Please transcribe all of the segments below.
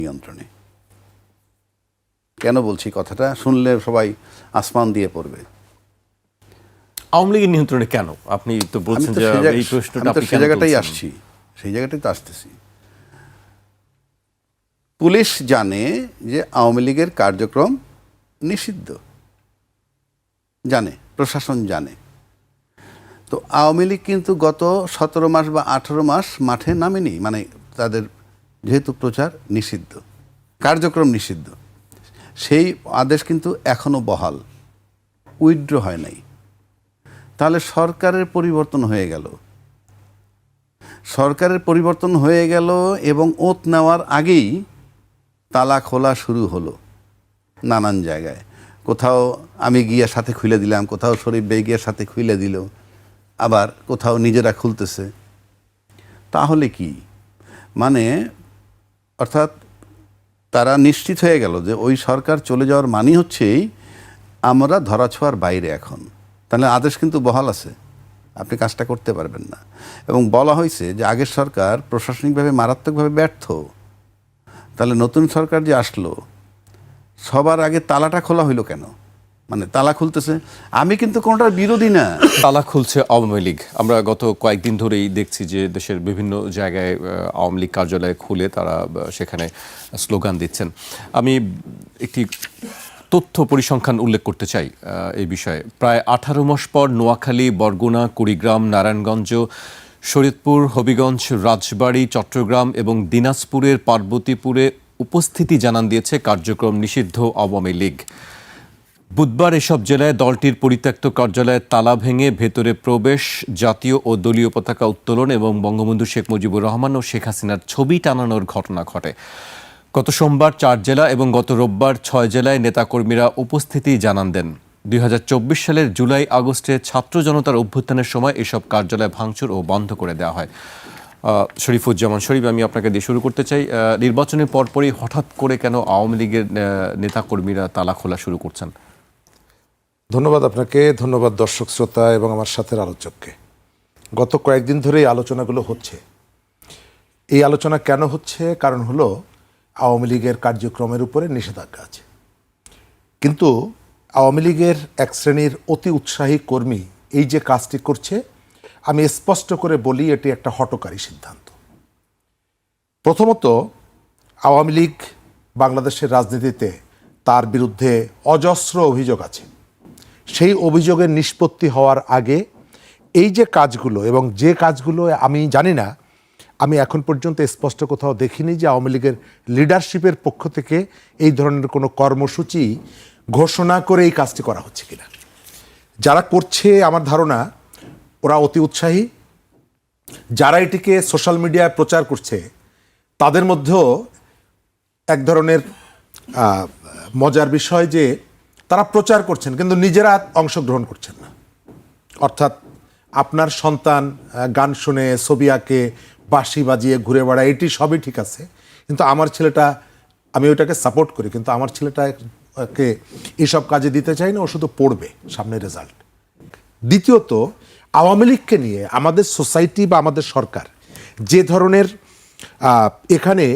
নিয়ন্ত্রণে। কেন বলছি কথাটা, শুনলে সবাই আসমান দিয়ে পড়বে। আওয়ামী লীগের নিয়ন্ত্রণে কেন? আপনি তো বলছেন যে এই প্রশ্নটা আপনি সেই জায়গাটাই আসছি, সেই জায়গাটাই তো আসতেছি। পুলিশ জানে যে আওয়ামী লীগের কার্যক্রম নিষিদ্ধ, জানে, প্রশাসন জানে। তো আওয়ামী লীগ কিন্তু গত 17 মাস বা 18 মাস মাঠে নামেনি, মানে তাদের যেহেতু প্রচার নিষিদ্ধ, কার্যক্রম নিষিদ্ধ, সেই আদেশ কিন্তু এখনো বহাল, উইথড্র হয় নাই। তাহলে সরকারের পরিবর্তন হয়ে গেল, সরকারের পরিবর্তন হয়ে গেল এবং ওত নেওয়ার আগেই তালা খোলা শুরু হলো নানান জায়গায়। কোথাও আমি গিয়ে সাথে খুলে দিলাম, কোথাও শরীফ বেগ গিয়ে সাথে খুলে দিল, আবার কোথাও নিজেরা খুলতেছে। তাহলে কি মানে, অর্থাৎ তারা নিশ্চিত হয়ে গেল যে ওই সরকার চলে যাওয়ার মানেই হচ্ছেই আমরা ধরাছোঁয়ার বাইরে এখন। তাহলে আদেশ কিন্তু বহাল আছে, আপনি কাজটা করতে পারবেন না। এবং বলা হয়েছে যে আগের সরকার প্রশাসনিকভাবে মারাত্মকভাবে ব্যর্থ। তাহলে নতুন সরকার যে আসলো, সবার আগে তালাটা খোলা হইলো কেন? মানে তালা খুলতেছে, আমি কিন্তু কোনোটার বিরোধী না, তালা খুলছে আওয়ামী লীগ। আমরা গত কয়েকদিন ধরেই দেখছি যে দেশের বিভিন্ন জায়গায় আওয়ামী লীগ কার্যালয় খুলে তারা সেখানে স্লোগান দিচ্ছেন। আমি একটি তথ্য পরিসংখ্যান উল্লেখ করতে চাই এই বিষয়ে। প্রায় 18 মাস পর নোয়াখালী, বরগুনা, কুড়িগ্রাম, নারায়ণগঞ্জ, শরীয়তপুর, হবিগঞ্জ, রাজবাড়ী, চট্টগ্রাম এবং দিনাজপুরের পার্বতীপুরে উপস্থিতি জানান দিয়েছে কার্যক্রম নিষিদ্ধ আওয়ামী লীগ। বুধবার এসব জেলায় দলটির পরিত্যক্ত কার্যালয়ে তালা ভেঙে ভেতরে প্রবেশ, জাতীয় ও দলীয় পতাকা উত্তোলন এবং বঙ্গবন্ধু শেখ মুজিবুর রহমান ও শেখ হাসিনার ছবি টানানোর ঘটনা ঘটে। গত সোমবার 4 জেলা এবং গত রোববার 6 জেলায় নেতাকর্মীরা উপস্থিতি জানান দেন। 2024 সালের জুলাই আগস্টে ছাত্র জনতার অভ্যুত্থানের সময় এসব কার্যালয় ভাঙচুর ও বন্ধ করে দেওয়া হয়। শরীফুজ্জামান শরীফ, আমি আপনাকে দিয়ে শুরু করতে চাই। নির্বাচনের পরপরই হঠাৎ করে কেন আওয়ামী লীগের নেতাকর্মীরা তালা খোলা শুরু করছেন? ধন্যবাদ আপনাকে, ধন্যবাদ দর্শক শ্রোতা এবং আমার সাথের আলোচককে। গত কয়েকদিন ধরে এই আলোচনাগুলো হচ্ছে। এই আলোচনা কেন হচ্ছে? কারণ হলো আওয়ামী লীগের কার্যক্রমের উপরে নিষেধাজ্ঞা আছে, কিন্তু আওয়ামী লীগের এক শ্রেণীর অতি উৎসাহী কর্মী এই যে কাজটি করছে, আমি স্পষ্ট করে বলি এটি একটা হঠকারী সিদ্ধান্ত। প্রথমত, আওয়ামী লীগ বাংলাদেশের রাজনীতিতে তার বিরুদ্ধে অজস্র অভিযোগ আছে। সেই অভিযোগের নিষ্পত্তি হওয়ার আগে এই যে কাজগুলো, এবং যে কাজগুলো আমি জানি না, আমি এখন পর্যন্ত স্পষ্ট কোথাও দেখিনি যে আওয়ামী লীগের লিডারশিপের পক্ষ থেকে এই ধরনের কোনো কর্মসূচি ঘোষণা করে এই কাজটি করা হচ্ছে কিনা। যারা করছে আমার ধারণা ওরা অতি উৎসাহী। যারা এটিকে সোশ্যাল মিডিয়ায় প্রচার করছে তাদের মধ্যেও এক ধরনের মজার বিষয় যে তারা প্রচার করছেন কিন্তু নিজেরা অংশগ্রহণ করছেন না। অর্থাৎ আপনার সন্তান গান শুনে, ছবি আঁকে, বাঁশি বাজিয়ে ঘুরে বেড়ায়, এটি সবই ঠিক আছে, কিন্তু আমার ছেলেটা, আমি ওইটাকে সাপোর্ট করি, কিন্তু আমার ছেলেটাকে এইসব কাজে দিতে চাই না, ও শুধু পড়বে সামনে রেজাল্ট। দ্বিতীয়ত, আওয়ামী লীগকে নিয়ে আমাদের সোসাইটি বা আমাদের সরকার যে ধরনের এখানে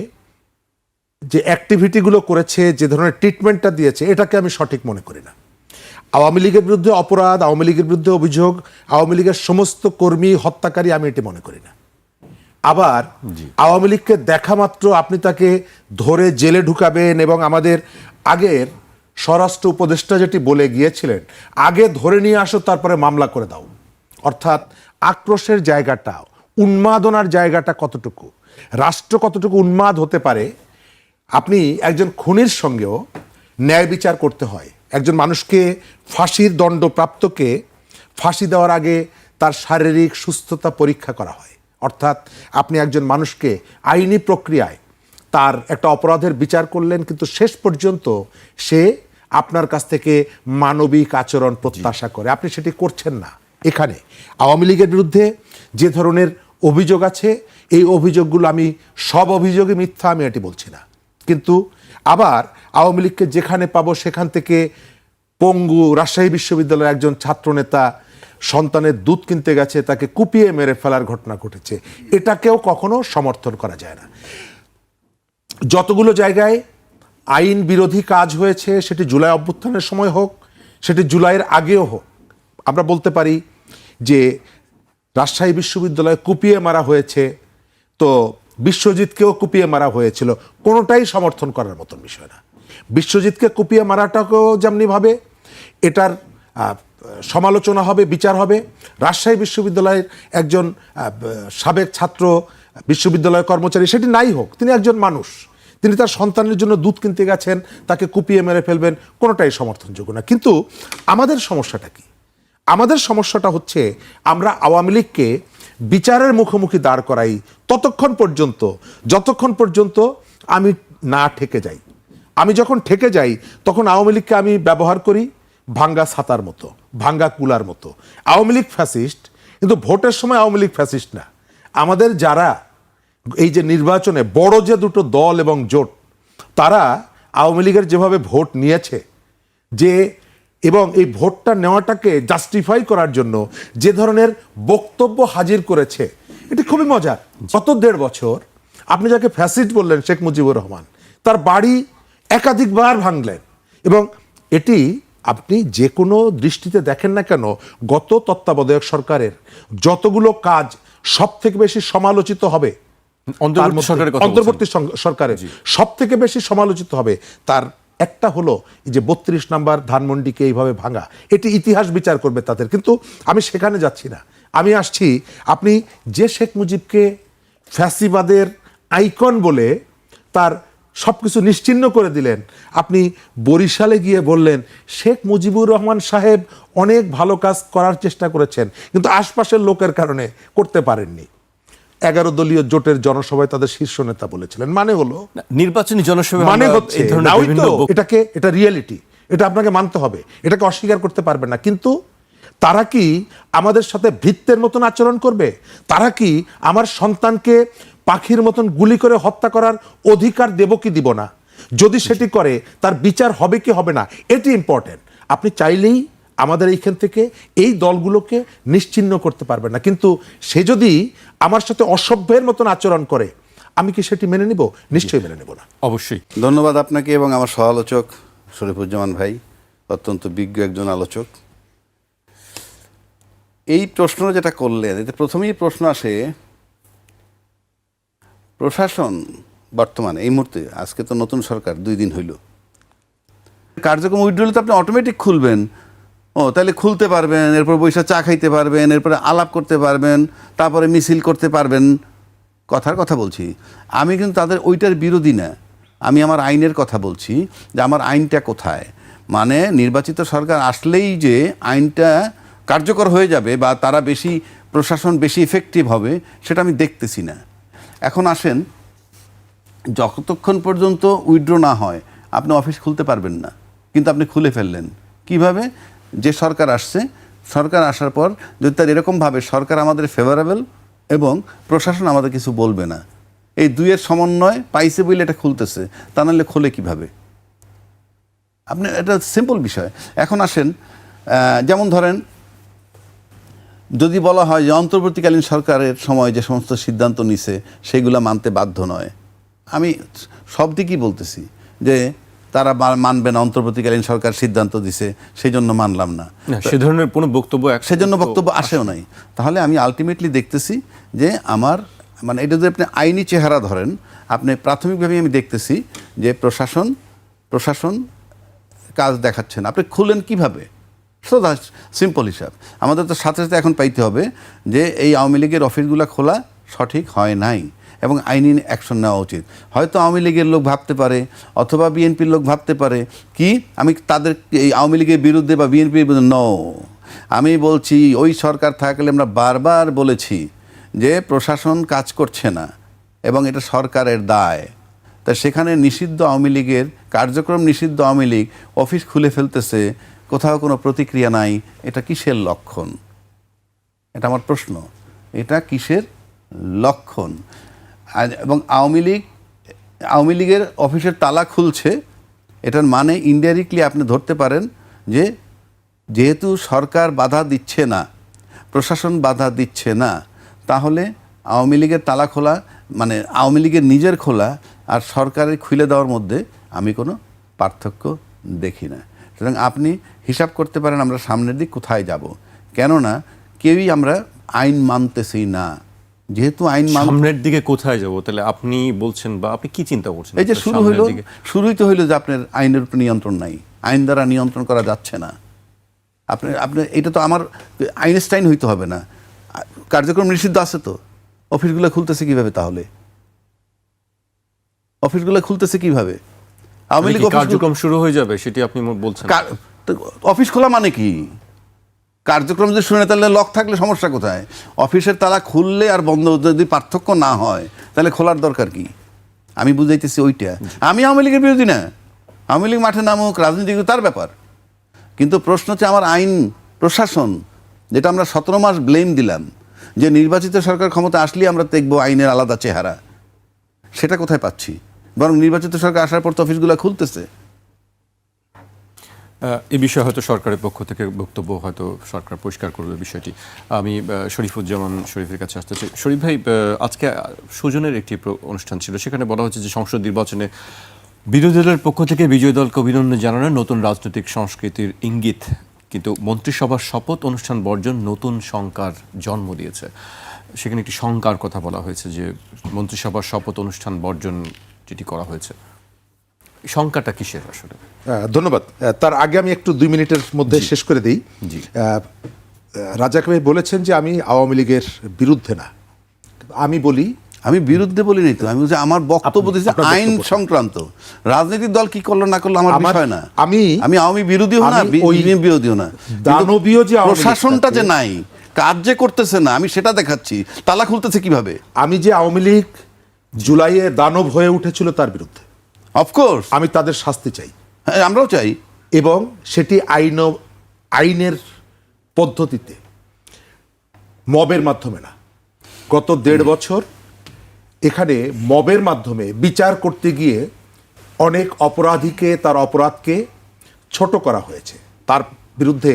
যে অ্যাক্টিভিটিগুলো করেছে, যে ধরনের ট্রিটমেন্টটা দিয়েছে, এটাকে আমি সঠিক মনে করি না। আওয়ামী লীগের বিরুদ্ধে অপরাধ, আওয়ামী লীগের বিরুদ্ধে অভিযোগ, আওয়ামী লীগের সমস্ত কর্মী হত্যাকারী, আমি এটি মনে করি না। আবার আওয়ামী লীগকে দেখা মাত্র আপনি তাকে ধরে জেলে ঢুকাবেন, এবং আমাদের আগের স্বরাষ্ট্র উপদেষ্টা যেটি বলে গিয়েছিলেন, আগে ধরে নিয়ে আসো তারপরে মামলা করে দাও। অর্থাৎ আক্রোশের জায়গাটা, উন্মাদনার জায়গাটা কতটুকু, রাষ্ট্র কতটুকু উন্মাদ হতে পারে। আপনি একজন খুনির সঙ্গেও ন্যায় বিচার করতে হয়। একজন মানুষকে, ফাঁসির দণ্ডপ্রাপ্তকে ফাঁসি দেওয়ার আগে তার শারীরিক সুস্থতা পরীক্ষা করা হয়। অর্থাৎ আপনি একজন মানুষকে আইনি প্রক্রিয়ায় তার একটা অপরাধের বিচার করলেন, কিন্তু শেষ পর্যন্ত সে আপনার কাছ থেকে মানবিক আচরণ প্রত্যাশা করে, আপনি সেটি করছেন না। এখানে আওয়ামী লীগের বিরুদ্ধে যে ধরনের অভিযোগ আছে, এই অভিযোগগুলো আমি সব অভিযোগই মিথ্যা, আমি এটি বলছি না, কিন্তু আবার আওয়ামী লীগকে যেখানে পাবো সেখান থেকে পঙ্গু রাজশাহী বিশ্ববিদ্যালয়ের একজন ছাত্রনেতা সন্তানের দুধ কিনতে গেছে, তাকে কুপিয়ে মেরে ফেলার ঘটনা ঘটেছে, এটাকেও কখনো সমর্থন করা যায় না। যতগুলো জায়গায় আইন বিরোধী কাজ হয়েছে, সেটি জুলাই অভ্যুত্থানের সময় হোক, সেটি জুলাইয়ের আগেও হোক, আমরা বলতে পারি যে রাজশাহী বিশ্ববিদ্যালয়ে কুপিয়ে মারা হয়েছে, তো বিশ্বজিৎকেও কুপিয়ে মারা হয়েছিল, কোনোটাই সমর্থন করার মতন বিষয় না। বিশ্বজিৎকে কুপিয়ে মারাটাকেও যেমনিভাবে এটার সমালোচনা হবে, বিচার হবে। রাজশাহী বিশ্ববিদ্যালয়ের একজন সাবেক ছাত্র, বিশ্ববিদ্যালয় কর্মচারী, সেটি নাই হোক, তিনি একজন মানুষ, তিনি তার সন্তানের জন্য দুধ কিনতে গেছেন, তাকে কুপিয়ে মেরে ফেলবেন, কোনোটাই সমর্থনযোগ্য না। কিন্তু আমাদের সমস্যাটা কি? আমাদের সমস্যাটা হচ্ছে আমরা আওয়ামী লীগকে বিচারের মুখোমুখি দাঁড় করাই যতক্ষণ পর্যন্ত আমি না ঠেকে যাই। আমি যখন ঠেকে যাই তখন আওয়ামী লীগকে আমি ব্যবহার করি ভাঙ্গা ছাতার মতো, ভাঙ্গা কুলার মতো। আওয়ামী লীগ ফ্যাসিস্ট, কিন্তু ভোটের সময় আওয়ামী লীগ ফ্যাসিস্ট না। আমাদের যারা এই যে নির্বাচনে বড় যে দুটো দল এবং জোট, তারা আওয়ামী লীগের যেভাবে ভোট নিয়েছে, যে এবং এই ভোটটা নেওয়াটাকে জাস্টিফাই করার জন্য যে ধরনের বক্তব্য হাজির করেছে, এটি খুবই মজার। গত 1.5 বছর আপনি যাকে ফ্যাসিস্ট বললেন, শেখ মুজিবুর রহমান, তার বাড়ি একাধিকবার ভাঙলেন। এবং এটি আপনি যে কোনো দৃষ্টিতে দেখেন না কেন, গত তত্ত্বাবধায়ক সরকারের যতগুলো কাজ সব থেকে বেশি সমালোচিত হবে, অন্তর্বর্তী সরকারের সব থেকে বেশি সমালোচিত হবে, তার একটা হলো এই যে 32 নম্বর ধানমন্ডিকে এইভাবে ভাঙা। এটি ইতিহাস বিচার করবে তাদের। কিন্তু আমি সেখানে যাচ্ছি না, আমি আসছি, আপনি যে শেখ মুজিবকে ফ্যাসিবাদের আইকন বলে তার সব কিছু নিশ্চিহ্ন করে দিলেন, আপনি বরিশালে গিয়ে বললেন শেখ মুজিবুর রহমান সাহেব অনেক ভালো কাজ করার চেষ্টা করেছেন, কিন্তু আশপাশের লোকের কারণে করতে পারেননি। 11 দলীয় জোটের জনসভায় তাদের শীর্ষ নেতা বলেছিলেন। মানে হলো নির্বাচনী জনসভায় মানে হচ্ছে এটা রিয়েলিটি, এটা আপনাকে মানতে হবে, এটাকে অস্বীকার করতে পারবেন না। কিন্তু তারা কি আমাদের সাথে ভৃত্যের মতন আচরণ করবে? তারা কি আমার সন্তানকে পাখির মতন গুলি করে হত্যা করার অধিকার দেব কি দিব না? যদি সেটি করে তার বিচার হবে কি হবে না, এটি ইম্পর্টেন্ট। আপনি চাইলেই আমাদের এইখান থেকে এই দলগুলোকে নিশ্চিহ্ন করতে পারবেন না। কিন্তু সে যদি আমার সাথে অসভ্যের মতন আচরণ করে, আমি কি সেটি মেনে নিব? নিশ্চয়ই মেনে নেব না। অবশ্যই। ধন্যবাদ আপনাকে এবং আমার সহ-আলোচক শরীফুজ্জামান ভাই, অত্যন্ত বিজ্ঞ একজন আলোচক। এই প্রশ্ন যেটা করলেন, এতে প্রথমেই প্রশ্ন আসে, প্রশাসন বর্তমানে এই মুহূর্তে, আজকে তো নতুন সরকার 2 দিন হইল, কার্যক্রম উইথড্রল তো আপনি অটোমেটিক খুলবেন, তাহলে খুলতে পারবেন, এরপর বৈশা চা খাইতে পারবেন, এরপরে আলাপ করতে পারবেন, তারপরে মিছিল করতে পারবেন। কথার কথা বলছি, আমি কিন্তু তাদের ওইটার বিরোধী না, আমি আমার আইনের কথা বলছি যে আমার আইনটা কোথায়। মানে নির্বাচিত সরকার আসলেই যে আইনটা কার্যকর হয়ে যাবে বা তারা প্রশাসন বেশি ইফেক্টিভ হবে, সেটা আমি দেখতেছি না। এখন আসেন, যতক্ষণ পর্যন্ত উইথড্র না হয় আপনি অফিস খুলতে পারবেন না, কিন্তু আপনি খুলে ফেললেন কিভাবে? যে সরকার আসছে, সরকার আসার পর যদি তার এরকমভাবে সরকার আমাদের ফেভারেবল এবং প্রশাসন আমাদের কিছু বলবে না, এই দুইয়ের সমন্বয় পাইছে বলে এটা খুলতেছে, তা নাহলে খোলে কিভাবে? আপনি এটা সিম্পল বিষয়। এখন আসেন, যেমন ধরেন, যদি বলা হয় যে অন্তর্বর্তীকালীন সরকারের সময় যে সমস্ত সিদ্ধান্ত নিছে সেগুলো মানতে বাধ্য নয়, আমি সব দিকই বলতেছি যে তারা মানবে না, অন্তর্বর্তীকালীন সরকার সিদ্ধান্ত দিছে সেই জন্য মানলাম না, সে ধরনের কোনো বক্তব্য সেজন্য বক্তব্য আসেও নাই। তাহলে আমি আলটিমেটলি দেখতেছি যে আমার মানে এটা যদি আপনি আইনি চেহারা ধরেন, আপনি প্রাথমিকভাবে আমি দেখতেছি যে প্রশাসন কাজ দেখাচ্ছে না। আপনি খুলেন কিভাবে? সো দ্যাট সিম্পল হিসাব। আমাদের তো সাথে সাথে এখন পাইতে হবে যে এই আওয়ামী লীগের অফিসগুলো খোলা সঠিক হয় নাই এবং আইনি অ্যাকশন নেওয়া উচিত। হয়তো আওয়ামী লীগের লোক ভাবতে পারে অথবা বিএনপির লোক ভাবতে পারে কি আমি তাদের এই আওয়ামী লীগের বিরুদ্ধে বা বিএনপির বিরুদ্ধে, নো, আমি বলছি ওই সরকার থাকলে আমরা বারবার বলেছি যে প্রশাসন কাজ করছে না এবং এটা সরকারের দায়। তা সেখানে নিষিদ্ধ আওয়ামী লীগের কার্যক্রম, নিষিদ্ধ আওয়ামী লীগ অফিস খুলে ফেলতেছে, কোথাও কোনো প্রতিক্রিয়া নাই, এটা কিসের লক্ষণ? এটা আমার প্রশ্ন, এটা কিসের লক্ষণ? এবং আওয়ামী লীগের অফিসের তালা খুলছে, এটার মানে ইনডাইরেক্টলি আপনি ধরতে পারেন যে যেহেতু সরকার বাধা দিচ্ছে না, প্রশাসন বাধা দিচ্ছে না, তাহলে আওয়ামী লীগের তালা খোলা মানে আওয়ামী লীগের নিজের খোলা আর সরকারের খুলে দেওয়ার মধ্যে আমি কোনো পার্থক্য দেখি না। সুতরাং আপনি হিসাব করতে পারেন আমরা সামনের দিক কোথায় যাব। কেননা কেউই আমরা আইন মানতেছি না, যেহেতু আইন সামনের দিকে কোথায় যাব, তাহলে আপনি বলছেন বা আপনি কি চিন্তা করছেন? এই যে শুরুই তো হইলো যে আপনার আইনের উপর নিয়ন্ত্রণ নাই, আইন দ্বারা নিয়ন্ত্রণ করা যাচ্ছে না। আপনি আপনি এটা তো আমার আইনস্টাইন হইতে হবে না, কার্যক্রম নিষিদ্ধ আছে তো, অফিসগুলো খুলতেছে কিভাবে? তাহলে অফিসগুলো খুলতেছে কিভাবে? আওয়ামী লীগ কার্যক্রম শুরু হয়ে যাবে সেটি আপনি বলছেন? অফিস খোলা মানে কি? কার্যক্রম যদি শুনে তাহলে লক থাকলে সমস্যা কোথায়? অফিসের তালা খুললে আর বন্ধ যদি পার্থক্য না হয় তাহলে খোলার দরকার কি? আমি বুঝাইতেছি ওইটা। আমি আওয়ামী লীগের বিরোধী না, আওয়ামী লীগ মাঠে নামুক, রাজনীতি তার ব্যাপার। কিন্তু প্রশ্ন হচ্ছে আমার আইন প্রশাসন, যেটা আমরা 17 মাস ব্লেম দিলাম যে নির্বাচিত সরকার ক্ষমতা আসলেই আমরা দেখবো আইনের আলাদা চেহারা, সেটা কোথায় পাচ্ছি? বরং নির্বাচিত সরকার আসার পর তো অফিসগুলো খুলতেছে। এই বিষয়ে হয়তো সরকারের পক্ষ থেকে বক্তব্য হয়তো সরকার পরিষ্কার করবে বিষয়টি। আমি শরীফুজ্জামান শরীফের কাছে আসতে চাই। শরীফ ভাই, আজকে সুজনের একটি অনুষ্ঠান ছিল, সেখানে বলা হচ্ছে যে সংসদ নির্বাচনে বিরোধী দলের পক্ষ থেকে বিজয়ী দলকে অভিনন্দন জানানোর নতুন রাজনৈতিক সংস্কৃতির ইঙ্গিত, কিন্তু মন্ত্রিসভার শপথ অনুষ্ঠান বর্জন নতুন শঙ্কার জন্ম দিয়েছে। সেখানে একটি শঙ্কার কথা বলা হয়েছে যে মন্ত্রিসভার শপথ অনুষ্ঠান বর্জন যেটি করা হয়েছে, শঙ্কাটা কিসের আসলে? ধন্যবাদ। তার আগে আমি একটু 2 মিনিটের মধ্যে শেষ করে দিই। রাজাক ভাই বলেছেন যে আমি আওয়ামী লীগের বিরুদ্ধে না, আমি বলি আমি বিরুদ্ধে বলিনি তো, আমি বলছি আমার বক্তব্য দিচ্ছি আইন সংক্রান্ত। রাজনৈতিক দল কি করলো না করলো আমার বিষয় না। আমি আওয়ামী বিরোধীও না, বিরোধীও না, দানবীয় যে প্রশাসনটা যে নাই, কাজ যে করতেছে না, আমি সেটা দেখাচ্ছি। তালা খুলতেছে কিভাবে? আমি যে আওয়ামী লীগ জুলাইয়ে দানব হয়ে উঠেছিল তার বিরুদ্ধে, অফকোর্স আমি তাদের শাস্তি চাই। হ্যাঁ, আমরাও চাই, এবং সেটি আইনের পদ্ধতিতে, মবের মাধ্যমে না। গত 1.5 বছর এখানে মবের মাধ্যমে বিচার করতে গিয়ে অনেক অপরাধীকে, তার অপরাধকে ছোট করা হয়েছে। তার বিরুদ্ধে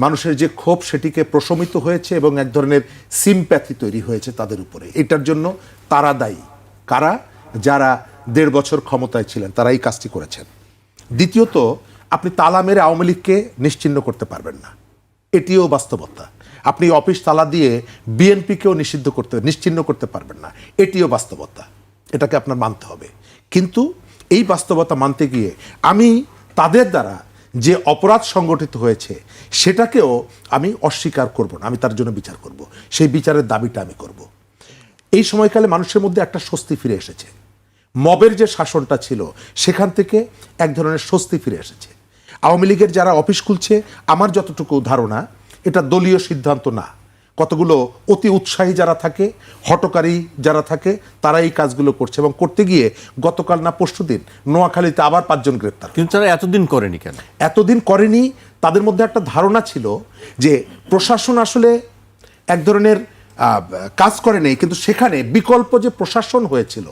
মানুষের যে ক্ষোভ সেটিকে প্রশমিত হয়েছে এবং এক ধরনের সিম্প্যাথি তৈরি হয়েছে তাদের উপরে। এটার জন্য তারা দায়ী। কারা? যারা 1.5 বছর ক্ষমতায় ছিলেন, তারা এই কাজটি করেছেন। দ্বিতীয়ত, আপনি তালা মেরে আওয়ামী লীগকে নিশ্চিহ্ন করতে পারবেন না, এটিও বাস্তবতা। আপনি অফিস তালা দিয়ে বিএনপিকেও নিশ্চিহ্ন করতে পারবেন না, এটিও বাস্তবতা। এটাকে আপনার মানতে হবে। কিন্তু এই বাস্তবতা মানতে গিয়ে আমি তাদের দ্বারা যে অপরাধ সংগঠিত হয়েছে সেটাকেও আমি অস্বীকার করব না, আমি তার জন্য বিচার করব। সেই বিচারের দাবিটা আমি করব। এই সময়কালে মানুষের মধ্যে একটা স্বস্তি ফিরে এসেছে। মবের যে শাসনটা ছিল সেখান থেকে এক ধরনের স্বস্তি ফিরে এসেছে। আওয়ামী লীগের যারা অফিস খুলছে, আমার যতটুকু ধারণা, এটা দলীয় সিদ্ধান্ত না। কতগুলো অতি উৎসাহী যারা থাকে, হটকারী যারা থাকে, তারা এই কাজগুলো করছে। এবং করতে গিয়ে গতকাল না পরশুদিন নোয়াখালীতে আবার 5 জন গ্রেপ্তার। কিন্তু তারা এতদিন করেনি কেন? এতদিন করেনি, তাদের মধ্যে একটা ধারণা ছিল যে প্রশাসন আসলে এক ধরনের কাজ করে নেই, কিন্তু সেখানে বিকল্প যে প্রশাসন হয়েছিল,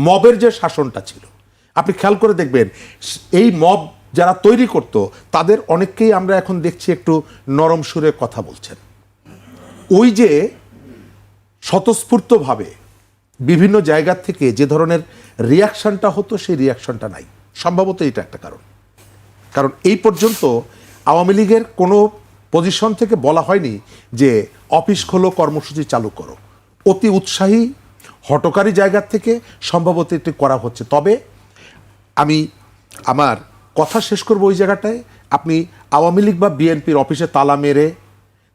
মবের যে শাসনটা ছিল, আপনি খেয়াল করে দেখবেন এই মব যারা তৈরি করত তাদের অনেককেই আমরা এখন দেখছি একটু নরম সুরে কথা বলছেন। ওই যে স্বতঃস্ফূর্তভাবে বিভিন্ন জায়গা থেকে যে ধরনের রিয়াকশনটা হতো, সেই রিয়াকশনটা নাই। সম্ভবত এটা একটা কারণ এই পর্যন্ত আওয়ামী লীগের কোনো পজিশন থেকে বলা হয়নি যে অফিস খোলো, কর্মসূচি চালু করো। অতি উৎসাহী হটকারী জায়গা থেকে সম্ভবত এটি করা হচ্ছে। তবে আমি আমার কথা শেষ করব ওই জায়গাটায়। আপনি আওয়ামী লীগ বা বিএনপির অফিসে তালা মেরে,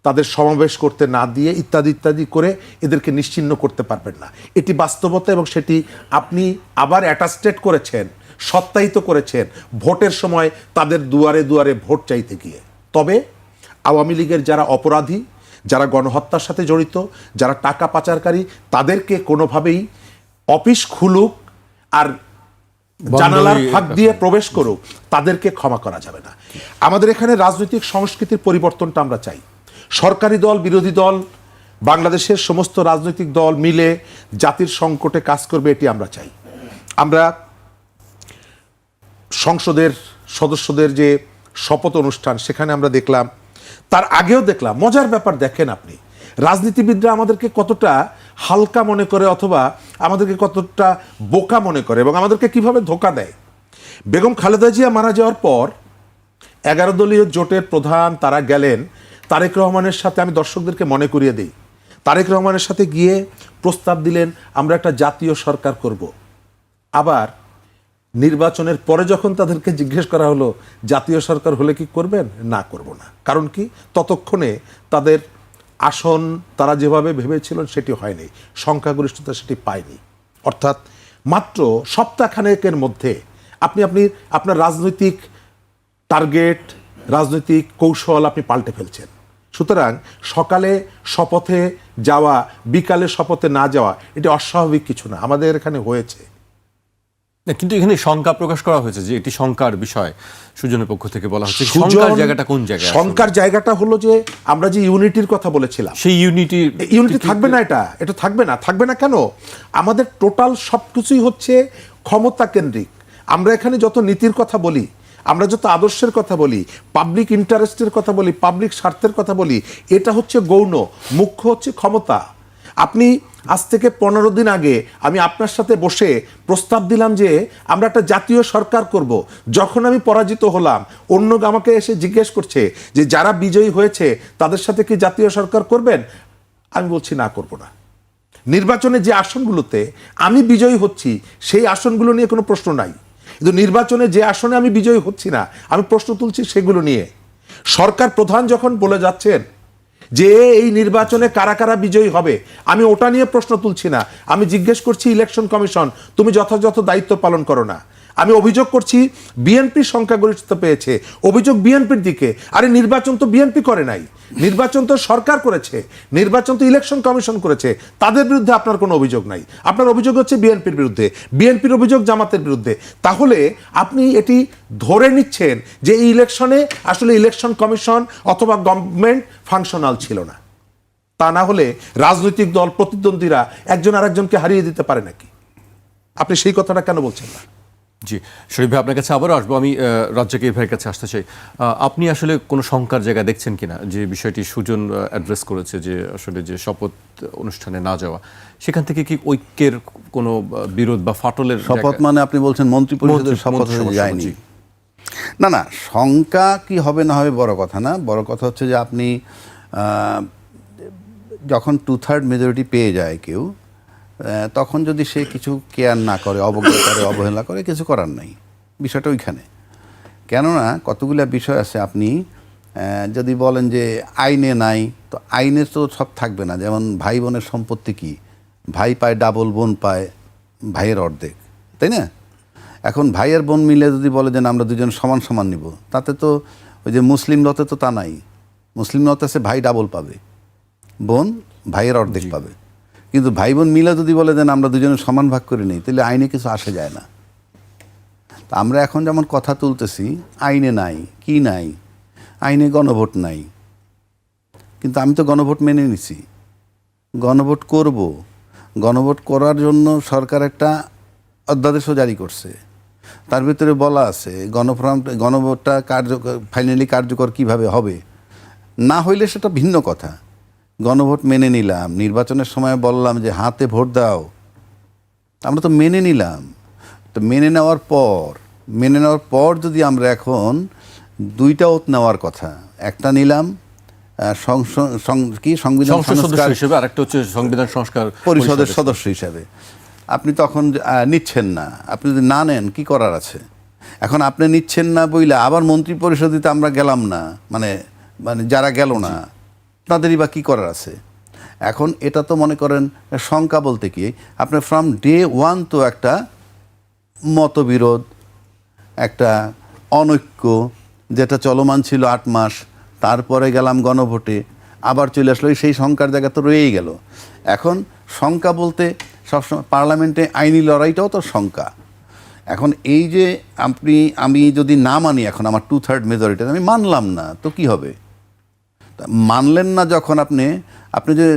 তাদের সমাবেশ করতে না দিয়ে, ইত্যাদি ইত্যাদি করে এদেরকে নিশ্চিহ্ন করতে পারবেন না। এটি বাস্তবতা, এবং সেটি আপনি আবার অ্যাটাস্টেড করেছেন, সত্যায়িত করেছেন ভোটের সময় তাদের দুয়ারে দুয়ারে ভোট চাইতে গিয়ে। তবে আওয়ামী লীগের যারা অপরাধী, যারা গণহত্যার সাথে জড়িত, যারা টাকা পাচারকারী, তাদেরকে কোনোভাবেই অফিস খুলুক আর জানালার ফাঁক দিয়ে প্রবেশ করুক, তাদেরকে ক্ষমা করা যাবে না। আমাদের এখানে রাজনৈতিক সংস্কৃতির পরিবর্তনটা আমরা চাই। সরকারি দল, বিরোধী দল, বাংলাদেশের সমস্ত রাজনৈতিক দল মিলে জাতির সংকটে কাজ করবে, এটি আমরা চাই। আমরা সংসদের সদস্যদের যে শপথ অনুষ্ঠান, সেখানে আমরা দেখলাম, তার আগেও দেখলাম, মজার ব্যাপার দেখেন আপনি, রাজনীতিবিদরা আমাদেরকে কতটা হালকা মনে করে অথবা আমাদেরকে কতটা বোকা মনে করে এবং আমাদেরকে কিভাবে ধোঁকা দেয়। বেগম খালেদা জিয়া মারা যাওয়ার পর 11 দলীয় জোটের প্রধান তারা গেলেন তারেক রহমানের সাথে। আমি দর্শকদেরকে মনে করিয়ে দিই, তারেক রহমানের সাথে গিয়ে প্রস্তাব দিলেন আমরা একটা জাতীয় সরকার করব। আবার নির্বাচনের পরে যখন তাদেরকে জিজ্ঞেস করা হলো জাতীয় সরকার হলে কি করবেন, না করব না। কারণ কি, ততক্ষণে তাদের আসন তারা যেভাবে ভেবেছিলেন সেটি হয়নি, সংখ্যাগরিষ্ঠতা সেটি পায়নি। অর্থাৎ মাত্র সপ্তাহখানেকের মধ্যে আপনি আপনার রাজনৈতিক টার্গেট, রাজনৈতিক কৌশল আপনি পাল্টে ফেলছেন। সুতরাং সকালে শপথে যাওয়া, বিকালে শপথে না যাওয়া এটি অস্বাভাবিক কিছু না, আমাদের এখানে হয়েছে। না, কিন্তু এখানে শঙ্কা প্রকাশ করা হয়েছে যে এটি শঙ্কার বিষয়। সুজনের পক্ষ থেকে বলা হচ্ছে শঙ্কার জায়গাটা কোন জায়গায়? শঙ্কার জায়গাটা হলো যে আমরা যে ইউনিটির কথা বলেছিলাম, সেই ইউনিটি থাকবে না। এটা থাকবে না কেন? আমাদের টোটাল সবকিছুই হচ্ছে ক্ষমতা কেন্দ্রিক। আমরা এখানে যত নীতির কথা বলি, আমরা যত আদর্শের কথা বলি, পাবলিক ইন্টারেস্টের কথা বলি, পাবলিক স্বার্থের কথা বলি, এটা হচ্ছে গৌণ, মুখ্য হচ্ছে ক্ষমতা। আপনি আজ থেকে 15 দিন আগে আমি আপনার সাথে বসে প্রস্তাব দিলাম যে আমরা একটা জাতীয় সরকার করব। যখন আমি পরাজিত হলাম, অন্য আমাকে এসে জিজ্ঞেস করছে যে যারা বিজয়ী হয়েছে তাদের সাথে কি জাতীয় সরকার করবেন? আমি বলছি না, করব না। নির্বাচনে যে আসনগুলোতে আমি বিজয়ী হচ্ছি সেই আসনগুলো নিয়ে কোনো প্রশ্ন নাই, কিন্তু নির্বাচনে যে আসনে আমি বিজয়ী হচ্ছি না, আমি প্রশ্ন তুলছি সেগুলো নিয়ে। সরকার প্রধান যখন বলে যাচ্ছেন যে এই নির্বাচনে কারা কারা বিজয়ী হবে, আমি ওটা নিয়ে প্রশ্ন তুলছি না। আমি জিজ্ঞেস করছি ইলেকশন কমিশন তুমি যথাযথ দায়িত্ব পালন করো না। আমি অভিযোগ করছি বিএনপির সংখ্যাগরিষ্ঠতা পেয়েছে, অভিযোগ বিএনপির দিকে। আরে নির্বাচন তো বিএনপি করে নাই, নির্বাচন তো সরকার করেছে, নির্বাচন তো ইলেকশন কমিশন করেছে। তাদের বিরুদ্ধে আপনার কোনো অভিযোগ নাই, আপনার অভিযোগ হচ্ছে বিএনপির বিরুদ্ধে, বিএনপির অভিযোগ জামাতের বিরুদ্ধে। তাহলে আপনি এটি ধরে নিচ্ছেন যে এই ইলেকশনে আসলে ইলেকশন কমিশন অথবা গভর্নমেন্ট ফাংশনাল ছিল না। তা না হলে রাজনৈতিক দল প্রতিদ্বন্দ্বীরা একজন আরেকজনকে হারিয়ে দিতে পারে নাকি? আপনি সেই কথাটা কেন বলছেন না? জি, শরীফ ভাই আপনার কাছে আবারও আসবো। আমি রাজ্জাকের ভাইয়ের কাছে আসতে চাই। আপনি আসলে কোনো শঙ্কার জায়গা দেখছেন কিনা যে বিষয়টি সুজন অ্যাড্রেস করেছে, যে আসলে যে শপথ অনুষ্ঠানে না যাওয়া, সেখান থেকে কি ঐক্যের কোনো বিরোধ বা ফাটলের শপথ মানে আপনি বলছেন মন্ত্রী পরিষদের শপথ হয়ে যায়নি? না, শঙ্কা কি হবে না হবে বড় কথা না। বড় কথা হচ্ছে যে আপনি যখন 2/3 মেজরিটি পেয়ে যায় কেউ, তখন যদি সে কিছু কেয়ার না করে, অবজ্ঞা করে, অবহেলা করে, কিছু করার নাই। বিষয়টা ওইখানে। কেননা কতগুলো বিষয় আছে, আপনি যদি বলেন যে আইনে নাই, তো আইনে তো সব থাকবে না। যেমন ভাই বোনের সম্পত্তি কি, ভাই পায় ডাবল, বোন পায় ভাইয়ের অর্ধেক, তাই না? এখন ভাই আর বোন মিলে যদি বলে যে আমরা দুজন সমান সমান নিব, তাতে তো ওই যে মুসলিম মতে তো তা নাই। মুসলিম মতে আছে ভাই ডাবল পাবে, বোন ভাইয়ের অর্ধেক পাবে। কিন্তু ভাই বোন মিলে যদি বলে দেন আমরা দুজনে সমান ভাগ করে নিই, তাহলে আইনে কিছু আসে যায় না। তা আমরা এখন যেমন কথা তুলতেছি, আইনে নাই, কি নাই, আইনে গণভোট নাই। কিন্তু আমি তো গণভোট মেনে নিছি, গণভোট করব। গণভোট করার জন্য সরকার একটা অধ্যাদেশও জারি করছে। তার ভিতরে বলা আছে গণভোটটা ফাইনালি কার্যকর কিভাবে হবে। না হইলে সেটা ভিন্ন কথা। গণভোট মেনে নিলাম, নির্বাচনের সময় বললাম যে হাতে ভোট দাও, আমরা তো মেনে নিলাম। তো মেনে নেওয়ার পর যদি আমরা এখন দুইটা ওত নেওয়ার কথা, একটা নিলাম সংবিধান সংস্কার হিসেবে, আরেকটা হচ্ছে সংবিধান সংস্কার পরিষদের সদস্য হিসাবে, আপনি তখন নিচ্ছেন না। আপনি যদি না নেন কি করার আছে? এখন আপনি নিচ্ছেন না বইলে আবার মন্ত্রী পরিষদিতে আমরা গেলাম না, মানে যারা গেল না তাদেরই বা কী করার আছে? এখন এটা তো মনে করেন শঙ্কা বলতে কি, আপনার ফ্রম ডে ওয়ান তো একটা মতবিরোধ, একটা অনৈক্য যেটা চলমান ছিল 8 মাস, তারপরে গেলাম গণভোটে, আবার চলে আসলো, সেই শঙ্কার জায়গা তো রয়েই গেল। এখন শঙ্কা বলতে সবসময় পার্লামেন্টে আইনি লড়াইটাও তো শঙ্কা। এখন এই যে আমি যদি না মানি, এখন আমার 2/3 মেজরিটি আমি মানলাম না, তো কি হবে? মানলেন না যখন আপনি যে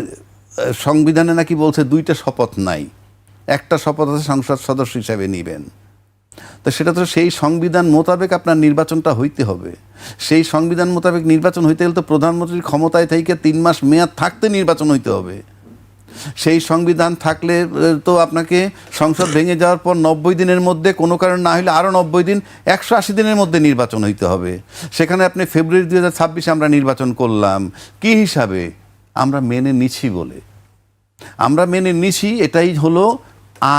সংবিধানে নাকি বলছে 2টা শপথ নাই, একটা শপথ আছে সংসদ সদস্য হিসাবে নেবেন, তো সেটা তো সেই সংবিধান মোতাবেক আপনার নির্বাচনটা হইতে হবে। সেই সংবিধান মোতাবেক নির্বাচন হইতে গেলে তো প্রধানমন্ত্রীর ক্ষমতায় থেকে 3 মাস মেয়াদ থাকতে নির্বাচন হইতে হবে। সেই সংবিধান থাকলে তো আপনাকে সংসদ ভেঙে যাওয়ার পর 90 দিনের মধ্যে কোনো কারণ না হলে আরও 90 দিন 180 দিনের মধ্যে নির্বাচন হইতে হবে। সেখানে আপনি ফেব্রুয়ারি 2026 আমরা নির্বাচন করলাম কি হিসাবে? আমরা মেনে নিছি বলে, আমরা মেনে নিছি, এটাই হলো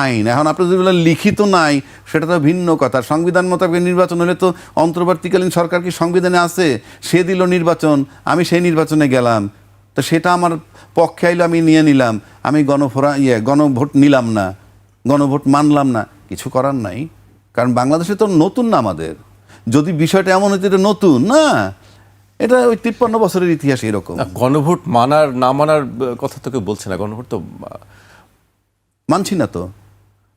আইন। এখন আপনি যদি বলেন লিখিত নাই, সেটা তো ভিন্ন কথা। সংবিধান মোতাবেক নির্বাচন হলে তো অন্তর্বর্তীকালীন সরকার কি সংবিধানে আছে? সে দিল নির্বাচন, আমি সেই নির্বাচনে গেলাম, তো সেটা আমার পক্ষে আইলো, আমি নিয়ে নিলাম, আমি গণভোট নিলাম না, গণভোট মানলাম না, কিছু করার নাই। কারণ বাংলাদেশে তো নতুন না আমাদের। যদি বিষয়টা এমন হইতে এটা নতুন না, এটা ওই 53 বছরের ইতিহাস এরকম। গণভোট মানার না মানার কথা তো কেউ বলছে না। গণভোট তো মানছি না, তো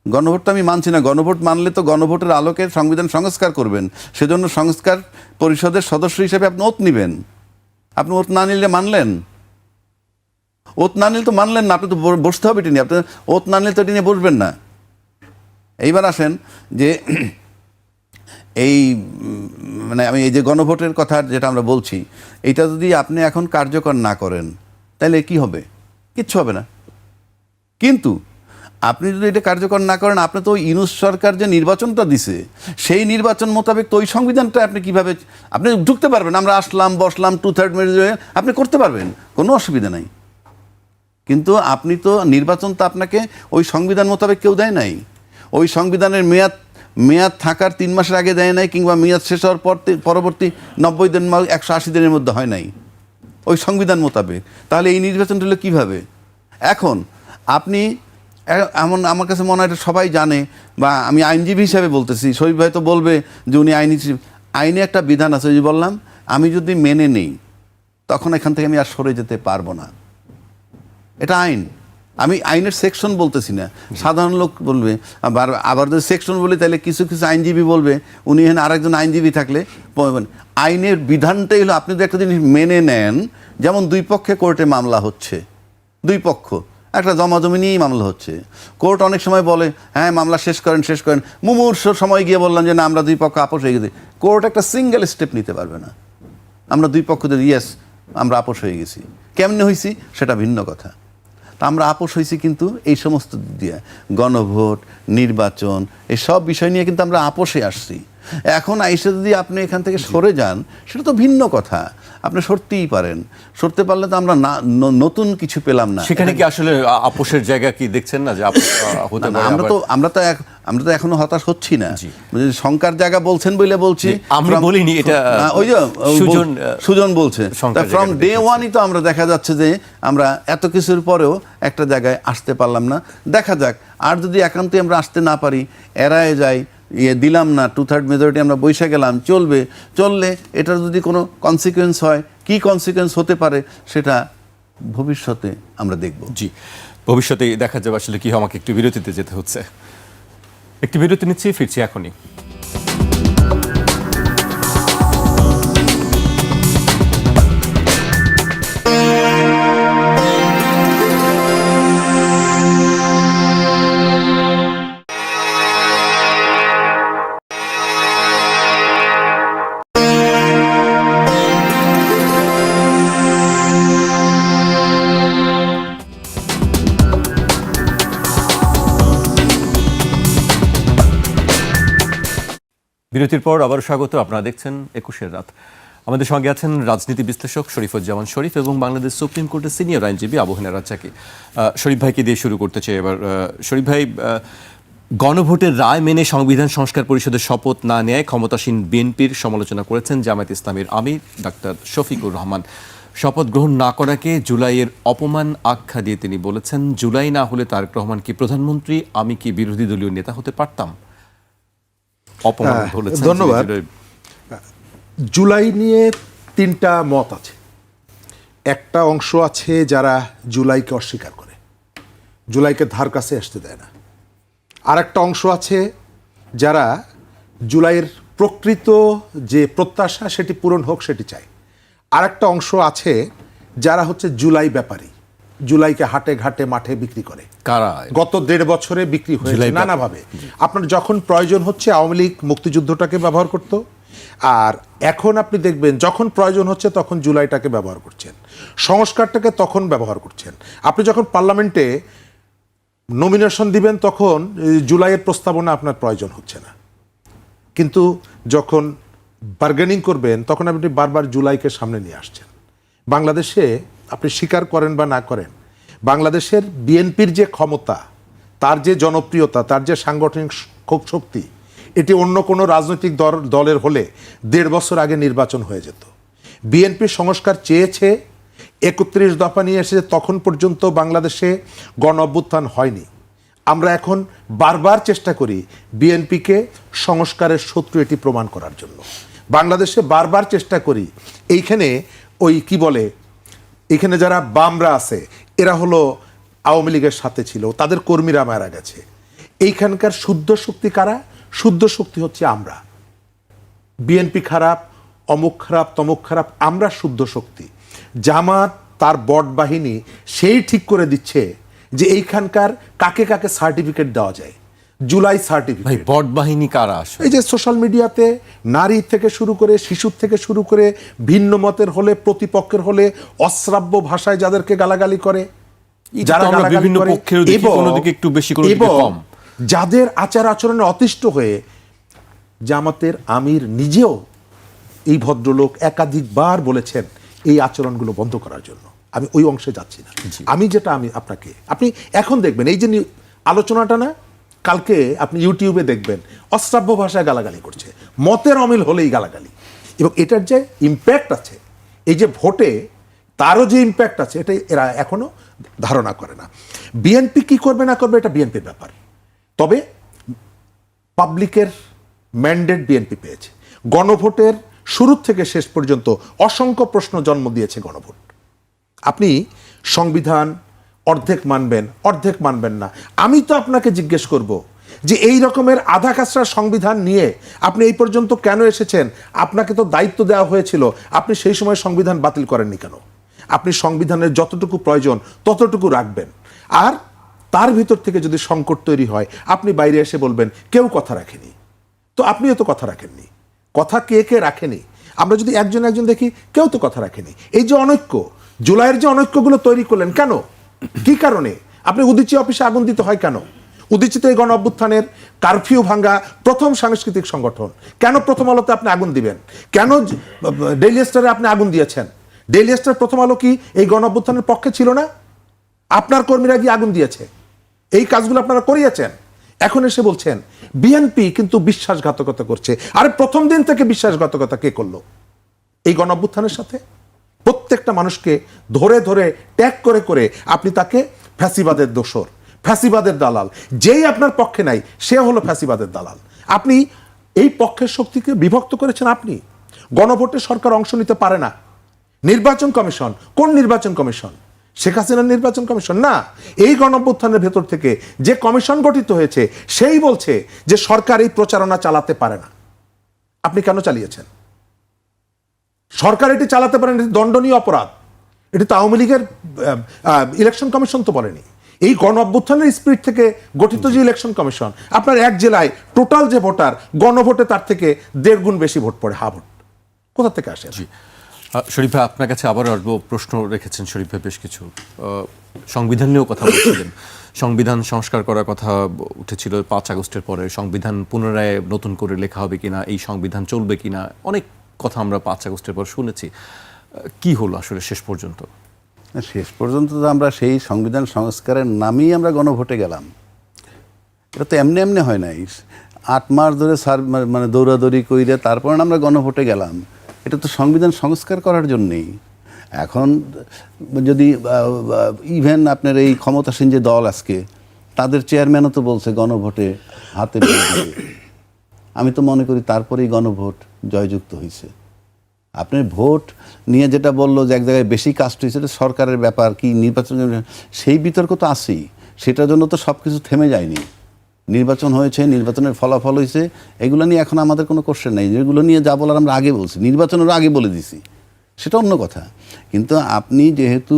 গণভোট তো আমি মানছি না। গণভোট মানলে তো গণভোটের আলোকে সংবিধান সংস্কার করবেন, সেজন্য সংস্কার পরিষদের সদস্য হিসেবে আপনি ওত নিবেন। আপনি ওত না নিলে মানলেন? ওত না নিলে তো মানলেন না, আপনি তো বসতে হবে এটি নিয়ে। আপনি ওত না নিলে তো এটি নিয়ে বসবেন না। এইবার আসেন যে এই মানে আমি এই যে গণভোটের কথা যেটা আমরা বলছি, এইটা যদি আপনি এখন কার্যকর না করেন তাহলে কি হবে? কিচ্ছু হবে না। কিন্তু আপনি যদি এটা কার্যকর না করেন, আপনি তো ইউনূস সরকার যে নির্বাচনটা দিছে সেই নির্বাচন মোতাবেক তো ওই সংবিধানটা আপনি কিভাবে আপনি ঢুকতে পারবেন? আমরা আসলাম, বসলাম, 2/3 মেজরিটি আপনি করতে পারবেন, কোনো অসুবিধা নাই। কিন্তু আপনি তো নির্বাচন তো আপনাকে ওই সংবিধান মোতাবেক কেউ দেয় নাই। ওই সংবিধানের মেয়াদ থাকার 3 মাসের আগে দেয় নাই, কিংবা মেয়াদ শেষ হওয়ার পরবর্তী 90 দিন 180 দিনের মধ্যে হয় নাই ওই সংবিধান মোতাবেক। তাহলে এই নির্বাচনটা হলো কীভাবে? এখন আপনি এমন, আমার কাছে মনে হয় এটা সবাই জানে, বা আমি আইনজীবী হিসাবে বলতেছি, শরীফ ভাই তো বলবে যে উনি আইনে একটা বিধান আছে, যে বললাম আমি যদি মেনে নেই তখন এখান থেকে আমি আর সরে যেতে পারবো না। এটা আইন। আমি আইনের সেকশন বলতেছি না। সাধারণ লোক বলবে, আবার যদি সেকশন বলি তাহলে কিছু কিছু আইনজীবী বলবে, উনি এখানে আরেকজন আইনজীবী থাকলে আইনের বিধানটাই হলো আপনি যদি একটা জিনিস মেনে নেন, যেমন 2 পক্ষে কোর্টে মামলা হচ্ছে, 2 পক্ষ একটা জমাজমি নিয়েই মামলা হচ্ছে, কোর্ট অনেক সময় বলে হ্যাঁ মামলা শেষ করেন, মুমূর্ষ সময় গিয়ে বললাম যে না আমরা 2 পক্ষ আপোষ হয়ে গেছে। কোর্ট একটা সিঙ্গেল স্টেপ নিতে পারবে না। আমরা 2 পক্ষদের ইয়েস আমরা আপোষ হয়ে গেছি, কেমনে হয়েছি সেটা ভিন্ন কথা। তা আমরা আপোষ হয়েছি কিন্তু এই সমস্ত দিয়ে গণভোট, নির্বাচন, এই সব বিষয় নিয়ে কিন্তু আমরা আপোষে আসছি। এখন আইসে যদি আপনি এখান থেকে সরে যান সেটা তো ভিন্ন কথা। আপনি সরতেই পারেন, সরতে পারলে তো আমরা নতুন কিছু পেলাম না। সেখানে কি আসলে আপোষের জায়গা কি দেখছেন না যে হতে পারে? আমরা তো এখনো হতাশ হচ্ছি না। শঙ্কার জায়গা বলছেন বলে বলছি, আমরা বলিনি এটা, ওই যে সুজন বলছে ফ্রম ডে ওয়ানই তো আমরা দেখা যাচ্ছে যে আমরা এত কিছুর পরেও একটা জায়গায় আসতে পারলাম না। দেখা যাক, আর যদি একান্তই আমরা আসতে না পারি, এড়ায় যাই, দিলাম না, 2/3 মেজরিটি আমরা বৈশা গেলাম, চললে এটার যদি কোনো কনসিকুয়েন্স হয়, কি কনসিকুয়েন্স হতে পারে সেটা ভবিষ্যতে আমরা দেখব। জি, ভবিষ্যতে দেখা যাবে আসলে কি। আমাকে একটু বিরতিতে যেতে হচ্ছে, একটি বিরতি নিচ্ছি, ফিরছি এখনই। বিরতির পর আবারও স্বাগত। আপনারা দেখছেন 21-এর রাত। আমাদের সঙ্গে আছেন রাজনীতি বিশ্লেষক শরীফুজ্জামান শরীফ এবং বাংলাদেশ সুপ্রিম কোর্টের সিনিয়র আইনজীবী আবু হেনা রাজ্জাকী। শরীফ ভাইকে দিয়ে শুরু করতে চাই এবার। শরীফ ভাই, গণভোটের রায় মেনে সংবিধান সংস্কার পরিষদের শপথ না নেয় ক্ষমতাসীন বিএনপির সমালোচনা করেছেন জামায়াত ইসলামীর আমির ডাক্তার শফিকুর রহমান। শপথ গ্রহণ না করাকে জুলাইয়ের অপমান আখ্যা দিয়ে তিনি বলেছেন, জুলাই না হলে তারেক রহমান কি প্রধানমন্ত্রী, আমি কি বিরোধী দলীয় নেতা হতে পারতাম? ধন্যবাদ। জুলাই নিয়ে 3টা মত আছে। একটা অংশ আছে যারা জুলাইকে অস্বীকার করে, জুলাইকে ধার কাছে আসতে দেয় না। আর একটা অংশ আছে যারা জুলাইয়ের প্রকৃত যে প্রত্যাশা সেটি পূরণ হোক সেটি চায়। আর একটা অংশ আছে যারা হচ্ছে জুলাই ব্যাপারী, জুলাইকে হাটে ঘাটে মাঠে বিক্রি করে। গত 1.5 বছরে বিক্রি হয়েছে নানাভাবে। আপনার যখন প্রয়োজন হচ্ছে, আওয়ামী লীগ মুক্তিযুদ্ধটাকে ব্যবহার করত, আর এখন আপনি দেখবেন যখন প্রয়োজন হচ্ছে তখন জুলাইটাকে ব্যবহার করছেন, সংস্কারটাকে তখন ব্যবহার করছেন। আপনি যখন পার্লামেন্টে নমিনেশন দিবেন তখন জুলাইয়ের প্রস্তাবনা আপনার প্রয়োজন হচ্ছে না, কিন্তু যখন বার্গেনিং করবেন তখন আপনি বারবার জুলাইকে সামনে নিয়ে আসছেন। বাংলাদেশে আপনি স্বীকার করেন বা না করেন, বাংলাদেশের বিএনপির যে ক্ষমতা, তার যে জনপ্রিয়তা, তার যে সাংগঠনিক শক্তি, এটি অন্য কোনো রাজনৈতিক দলের হলে 1.5 বছর আগে নির্বাচন হয়ে যেত। বিএনপি সংস্কার চেয়েছে, 31 দফা নিয়ে এসেছে, তখন পর্যন্ত বাংলাদেশে গণ অভ্যুত্থান হয়নি। আমরা এখন বারবার চেষ্টা করি বিএনপিকে সংস্কারের শত্রু এটি প্রমাণ করার জন্য। বাংলাদেশে বারবার চেষ্টা করি এইখানে ওই কি বলে, এখানে যারা বামরা আছে এরা হলো আওয়ামী লীগের সাথে ছিল, তাদের কর্মীরা মারা গেছে। এইখানকার শুদ্ধ শক্তি কারা? শুদ্ধ শক্তি হচ্ছে আমরা। বিএনপি খারাপ, অমুক খারাপ, তমুক খারাপ, আমরা শুদ্ধ শক্তি। জামাত তার বট বাহিনী সেই ঠিক করে দিচ্ছে যে এইখানকার কাকে কাকে সার্টিফিকেট দেওয়া যায়। জুলাই ভাই সার্টিফিকেট, বট বাহিনী কারা আসে? এই যে সোশ্যাল মিডিয়াতে নারী থেকে শুরু করে শিশুর থেকে শুরু করে ভিন্ন মতের হলে, প্রতিপক্ষের হলে অশ্রাব্য ভাষায় যাদেরকে গালাগালি করে, যারা আমরা গালাগালি বিভিন্ন করে, পক্ষের দিকে এবং কোনো দিকে একটু বেশি, কোনো দিকে এবং কম, যাদের আচার আচরণে অতিষ্ঠ হয়ে জামাতের আমির নিজেও, এই ভদ্রলোক একাধিকবার বলেছেন এই আচরণগুলো বন্ধ করার জন্য। আমি ওই অংশে যাচ্ছি না। আমি যেটা আপনি এখন দেখবেন এই যে আলোচনাটা না, কালকে আপনি ইউটিউবে দেখবেন অশ্রাব্য ভাষায় গালাগালি করছে, মতের অমিল হলেই গালাগালি। এবং এটার যে ইম্প্যাক্ট আছে, এই যে ভোটে তারও যে ইম্প্যাক্ট আছে, এটা এরা এখনো ধারণা করে না। বিএনপি কি করবে না করবে এটা বিএনপির ব্যাপার। তবে পাবলিকের ম্যান্ডেট বিএনপি পেয়েছে। গণভোটের শুরু থেকে শেষ পর্যন্ত অসংখ্য প্রশ্ন জন্ম দিয়েছে গণভোট। আপনি সংবিধান অর্ধেক মানবেন, অর্ধেক মানবেন না। আমি তো আপনাকে জিজ্ঞেস করব যে এই রকমের আধা কাঁচরা সংবিধান নিয়ে আপনি এই পর্যন্ত কেন এসেছেন? আপনাকে তো দায়িত্ব দেওয়া হয়েছিল, আপনি সেই সময় সংবিধান বাতিল করেননি কেন? আপনি সংবিধানের যতটুকু প্রয়োজন ততটুকু রাখবেন। আর তার ভিতর থেকে যদি সংকট তৈরি হয়, আপনি বাইরে এসে বলবেন কেউ কথা রাখেনি। তো আপনিও তো কথা রাখেননি। কথা কে কে রাখেনি? আমরা যদি একজন একজন দেখি, কেউ তো কথা রাখেনি। এই যে অনৈক্য, জুলাইয়ের যে অনৈক্যগুলো তৈরি করলেন, কেন, কি কারণে? আপনি উদীচী অফিসে আগুন দিতে হয় কেন? উদীচীতে এই গণ অভ্যুত্থানের কারফিউ ভাঙ্গা প্রথম সাংস্কৃতিক সংগঠন, কেন প্রথম আলোতে আপনি আগুন দিবেন? কেন ডেইলি স্টারে আপনি আগুন দিয়েছেন? ডেইলি স্টার প্রথম আলো কি এই গণ অভ্যুত্থানের পক্ষে ছিল না? আপনার কর্মীরা গিয়ে আগুন দিয়েছে, এই কাজগুলো আপনারা করিয়েছেন। এখন এসে বলছেন বিএনপি কিন্তু বিশ্বাসঘাতকতা করছে। আরে প্রথম দিন থেকে বিশ্বাসঘাতকতা কে করলো এই গণ অভ্যুত্থানের সাথে? প্রত্যেকটা মানুষকে ধরে ধরে ট্যাগ করে করে আপনি তাকে ফ্যাসিবাদের দোসর, ফ্যাসিবাদের দালাল। যেই আপনার পক্ষে নাই সে হলো ফ্যাসিবাদের দালাল। আপনি এই পক্ষের শক্তিকে বিভক্ত করেছেন। আপনি গণভোটে সরকার অংশ নিতে পারে না। নির্বাচন কমিশন, কোন নির্বাচন কমিশন? শেখ হাসিনার নির্বাচন কমিশন না। এই গণঅভ্যুত্থানের ভেতর থেকে যে কমিশন গঠিত হয়েছে সেই বলছে যে সরকার এই প্রচারণা চালাতে পারে না। আপনি কেন চালিয়েছেন? সরকার এটি চালাতে পারেন, এটি দণ্ডনীয় অপরাধ। এটি তো আওয়ামী লীগের ইলেকশন কমিশন তো বলেনি। এই গণ অভ্যুত্থানের স্পিরিট থেকে গঠিত যে ইলেকশন কমিশন, আপনার এক জেলায় টোটাল যে ভোটার, গণভোটে তার থেকে 1.5 গুণ বেশি ভোট পড়ে, হা ভোট। কোথা থেকে আসে? শরীফ ভাই, আপনার কাছে আবারও আসবো। প্রশ্ন রেখেছেন শরীফ ভাই বেশ কিছু, সংবিধান নিয়েও কথা বলছিলেন। সংবিধান সংস্কার করার কথা উঠেছিল 5 আগস্টের পরে। সংবিধান পুনরায় নতুন করে লেখা হবে কিনা, এই সংবিধান চলবে কিনা, অনেক কথা আমরা 5 আগস্টের পর শুনেছি। কি হলো আসলে শেষ পর্যন্ত? শেষ পর্যন্ত তো আমরা সেই সংবিধান সংস্কারের নামেই আমরা গণভোটে গেলাম। এটা তো এমনি এমনি হয় নাই। 8 মাস ধরে মানে দৌড়াদৌড়ি কইরে তারপরে আমরা গণভোটে গেলাম। এটা তো সংবিধান সংস্কার করার জন্যেই। এখন যদি ইভেন আপনার এই ক্ষমতাসীন যে দল আজকে, তাদের চেয়ারম্যানও তো বলছে গণভোটে হাতে ভোট দিবে। আমি তো মনে করি তারপরেই গণভোট জয়যুক্ত হয়েছে। আপনি ভোট নিয়ে যেটা বললো যে এক জায়গায় বেশি কাস্ট হয়েছে, এটা সরকারের ব্যাপার, কি নির্বাচন, সেই বিতর্ক তো আছেই। সেটার জন্য তো সব কিছু থেমে যায়নি। নির্বাচন হয়েছে, নির্বাচনের ফলাফল হয়েছে, এগুলো নিয়ে এখন আমাদের কোনো কোশ্চেন নেই। যেগুলো নিয়ে যা বলার আমরা আগে বলছি, নির্বাচনেরও আগে বলে দিছি, সেটা অন্য কথা। কিন্তু আপনি যেহেতু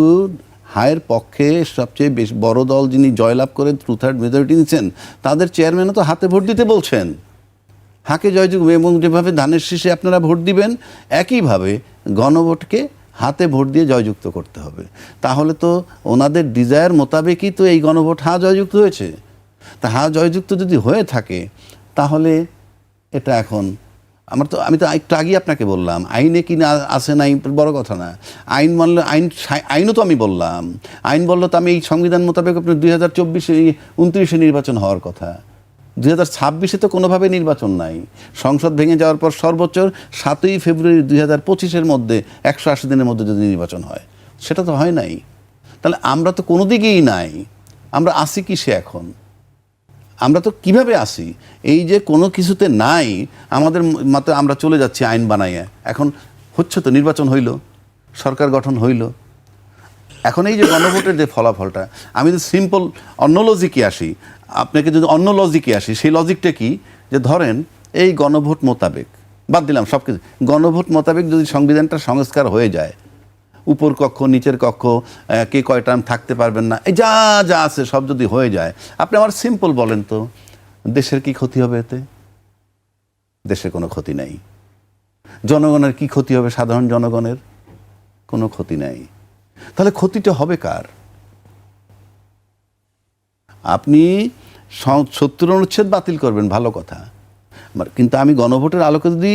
হায়ের পক্ষে সবচেয়ে বেশি বড় দল যিনি জয়লাভ করে 2/3 মেজরিটি নিচ্ছেন, তাদের চেয়ারম্যানও তো হাতে ভোট দিতে বলছেন। হাকে জয়যুক্ত এবং যেভাবে ধানের শীষে আপনারা ভোট দিবেন একইভাবে গণভোটকে হাতে ভোট দিয়ে জয়যুক্ত করতে হবে। তাহলে তো ওনাদের ডিজায়ার মোতাবেকই তো এই গণভোট জয়যুক্ত হয়েছে। তা জয়যুক্ত যদি হয়ে থাকে তাহলে এটা এখন আমি তো একটু আগেই আপনাকে বললাম আইনে কি না আছে নাই বড় কথা না। আইন মানলে আইনও তো আমি বললাম, আইন বললো তো আমি এই সংবিধান মোতাবেক আপনার 2024-29 নির্বাচন হওয়ার কথা। 2026 তো কোনোভাবে নির্বাচন নাই। সংসদ ভেঙে যাওয়ার পর সর্বোচ্চ 7ই ফেব্রুয়ারি 2025 মধ্যে 180 দিনের মধ্যে যদি নির্বাচন হয়, সেটা তো হয় নাই। তাহলে আমরা তো কোনো দিকেই নাই। আমরা আসি কিসে এখন? আমরা তো কিভাবে আসি? এই যে কোনো কিছুতে নাই, আমাদের মতে আমরা চলে যাচ্ছি আইন বানাইয়া। এখন হচ্ছে তো, নির্বাচন হইল, সরকার গঠন হইল, এখন এই যে গণভোটের যে ফলাফলটা, আমি যদি সিম্পল অন্য লজিকে আসি, আপনাকে যদি অন্য লজিকে আসি, সেই লজিকটা কি, যে ধরেন এই গণভোট মোতাবেক, বাদ দিলাম সব কিছু, গণভোট মোতাবেক যদি সংবিধানটা সংস্কার হয়ে যায়, উপর কক্ষ নিচের কক্ষ, কে কয় টার্ম থাকতে পারবেন না, এই যা যা আছে সব যদি হয়ে যায়, আপনি আমার সিম্পল বলেন তো দেশের কি ক্ষতি হবে এতে? দেশের কোনো ক্ষতি নাই। জনগণের কি ক্ষতি হবে? সাধারণ জনগণের কোনো ক্ষতি নাই। তাহলে ক্ষতিটা হবে কার? আপনি 70 অনুচ্ছেদ বাতিল করবেন, ভালো কথা, কিন্তু আমি গণভোটের আলোকে যদি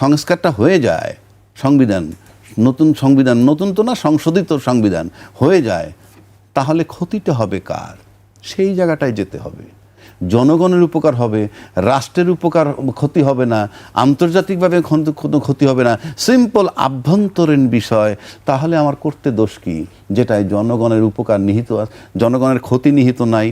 সংস্কারটা হয়ে যায়, নতুন সংবিধান, নতুন তো না, সংশোধিত সংবিধান হয়ে যায়, তাহলে ক্ষতিটা হবে কার? সেই জায়গাটায় যেতে হবে। জনগণের উপকার হবে, রাষ্ট্রের ক্ষতি হবে না, আন্তর্জাতিকভাবে কোনো ক্ষতি হবে না, সিম্পল আভ্যন্তরীণ বিষয়। তাহলে আমার করতে দোষ কি? যেটাই জনগণের উপকার নিহিত, জনগণের ক্ষতি নিহিত নাই,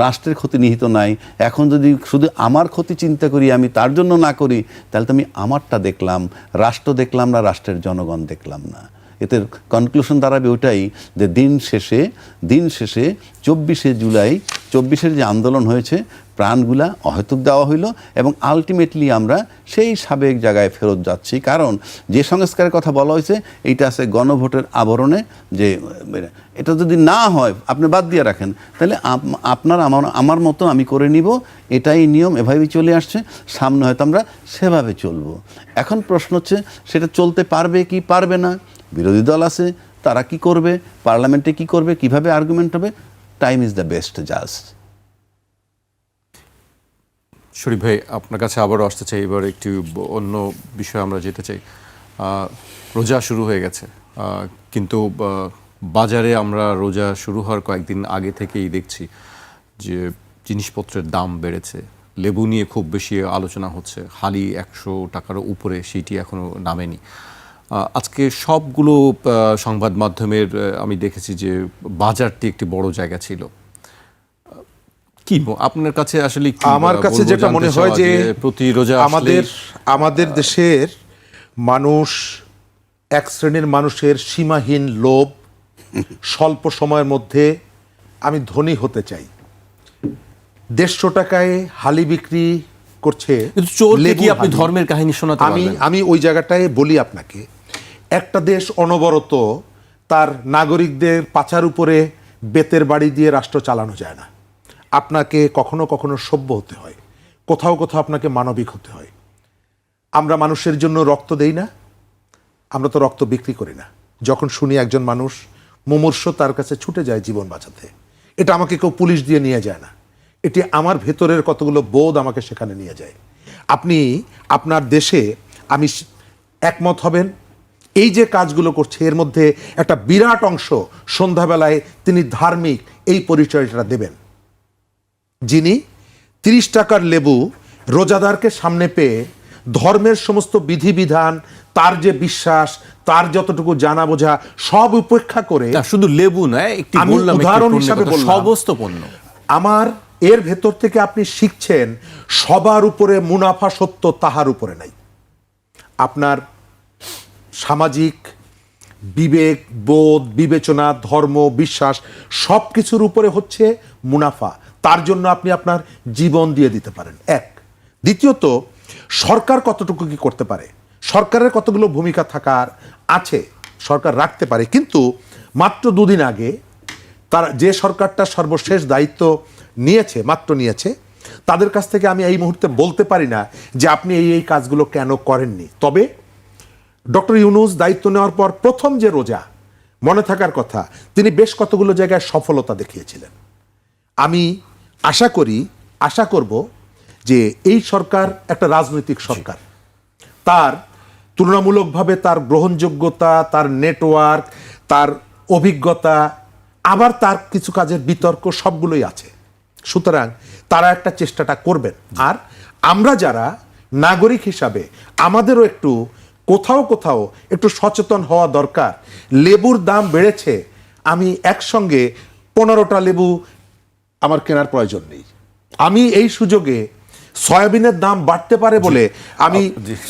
রাষ্ট্রের ক্ষতি নিহিত নাই। এখন যদি শুধু আমার ক্ষতি চিন্তা করি, আমি তার জন্য না করি, তাহলে তো আমি আমারটা দেখলাম, রাষ্ট্র দেখলাম না, রাষ্ট্রের জনগণ দেখলাম না। এতে কনক্লুশন দাঁড়াবে ওটাই যে দিন শেষে 24শে জুলাই 24-এর যে আন্দোলন হয়েছে, প্রাণগুলা অহেতুক দেওয়া হইল এবং আলটিমেটলি আমরা সেই সাবেক জায়গায় ফেরত যাচ্ছি। কারণ যে সংস্কারের কথা বলা হয়েছে, এইটা আছে গণভোটের আবরণে, যে এটা যদি না হয়, আপনি বাদ দিয়ে রাখেন, তাহলে আপনার আমার মতো আমি করে নিব, এটাই নিয়ম, এভাবেই চলে আসছে, সামনে হয়তো আমরা সেভাবে চলবো। এখন প্রশ্ন হচ্ছে সেটা চলতে পারবে কি পারবে না? বিরোধী দল আছে, তারা কি করবে, পার্লামেন্টে কি করবে, কিভাবে আর্গুমেন্ট হবে, টাইম ইজ দ্য বেস্ট জাজ। শরীফ ভাই, আপনার কাছে আবারও আসতে চাই, এবার একটু অন্য বিষয়ে আমরা যেতে চাই। রোজা শুরু হয়ে গেছে, কিন্তু বাজারে আমরা রোজা শুরু হওয়ার কয়েকদিন আগে থেকেই দেখছি যে জিনিসপত্রের দাম বেড়েছে। লেবু নিয়ে খুব বেশি আলোচনা হচ্ছে, হালি 100 টাকার উপরে, সেটি এখনও নামেনি। আজকে সবগুলো সংবাদ মাধ্যমের আমি দেখেছি যে বাজারটি একটি বড় জায়গা ছিল। কি আপনার কাছে আসলে আমার কাছে যেটা মনে হয় যে প্রতি রোজা আমাদের দেশের মানুষ, এক শ্রেণীর মানুষের সীমাহীন লোভ, স্বল্প সময়ের মধ্যে আমি ধনী হতে চাই। 150 টাকায় হালি বিক্রি করছে। আপনি ধর্মের কাহিনী শোনাতে পারবেন? আমি ওই জায়গাটায় বলি আপনাকে, একটা দেশ অনবরত তার নাগরিকদের পাছার উপরে বেতের বাড়ি দিয়ে রাষ্ট্র চালানো যায় না। আপনাকে কখনো কখনো সভ্য হতে হয়, কোথাও কোথাও আপনাকে মানবিক হতে হয়। আমরা মানুষের জন্য রক্ত দেই না, আমরা তো রক্ত বিক্রি করি না। যখন শুনি একজন মানুষ মুমূর্ষ, তার কাছে ছুটে যায় জীবন বাঁচাতে, এটা আমাকে কেউ পুলিশ দিয়ে নিয়ে যায় না, এটি আমার ভেতরের কতগুলো বোধ আমাকে সেখানে নিয়ে যায়। আপনি আপনার দেশে, আমি একমত হবেন, এই যে কাজগুলো করছে এর মধ্যে একটা বিরাট অংশ সন্ধ্যাবেলায় তিনি ধার্মিক এই পরিচয়টা দেবেন, যিনি 30 টাকার লেবু রোজাদারকে সামনে পেয়ে ধর্মের সমস্ত বিধিবিধান, তার যে বিশ্বাস, তার যতটুকু জানা বোঝা সব উপেক্ষা করে, শুধু লেবু নয়, আমি উদাহরণ হিসাবে বললাম, সমস্ত পণ্য আমার এর ভেতর থেকে আপনি শিখছেন সবার উপরে মুনাফা সত্য, তাহার উপরে নাই। আপনার সামাজিক বিবেক, বোধ, বিবেচনা, ধর্ম, বিশ্বাস সব কিছুর উপরে হচ্ছে মুনাফা। তার জন্য আপনি আপনার জীবন দিয়ে দিতে পারেন, এক। দ্বিতীয়ত, সরকার কতটুকু কি করতে পারে, সরকারের কতগুলো ভূমিকা থাকার আছে, সরকার রাখতে পারে। কিন্তু মাত্র 2 দিন আগে তার যে সরকারটা সর্বশেষ দায়িত্ব নিয়েছে, তাদের কাছ থেকে আমি এই মুহূর্তে বলতে পারি না যে আপনি এই কাজগুলো কেন করেননি। তবে ডক্টর ইউনূস দায়িত্ব নেওয়ার পর প্রথম যে রোজা, মনে থাকার কথা, তিনি বেশ কতগুলো জায়গায় সফলতা দেখিয়েছিলেন। আমি আশা করব যে এই সরকার একটা রাজনৈতিক সরকার, তার তুলনামূলকভাবে তার গ্রহণযোগ্যতা, তার নেটওয়ার্ক, তার অভিজ্ঞতা, আবার তার কিছু কাজের বিতর্ক সবগুলোই আছে। সুতরাং তারা একটা চেষ্টাটা করবেন। আর আমরা যারা নাগরিক হিসাবে আমাদেরও একটু কোথাও একটু সচেতন হওয়া দরকার। লেবুর দাম বেড়েছে, আমি একসঙ্গে 15টা লেবু আমার কেনার প্রয়োজন নেই। আমি এই সুযোগে সয়াবিনের দাম বাড়তে পারে বলে আমি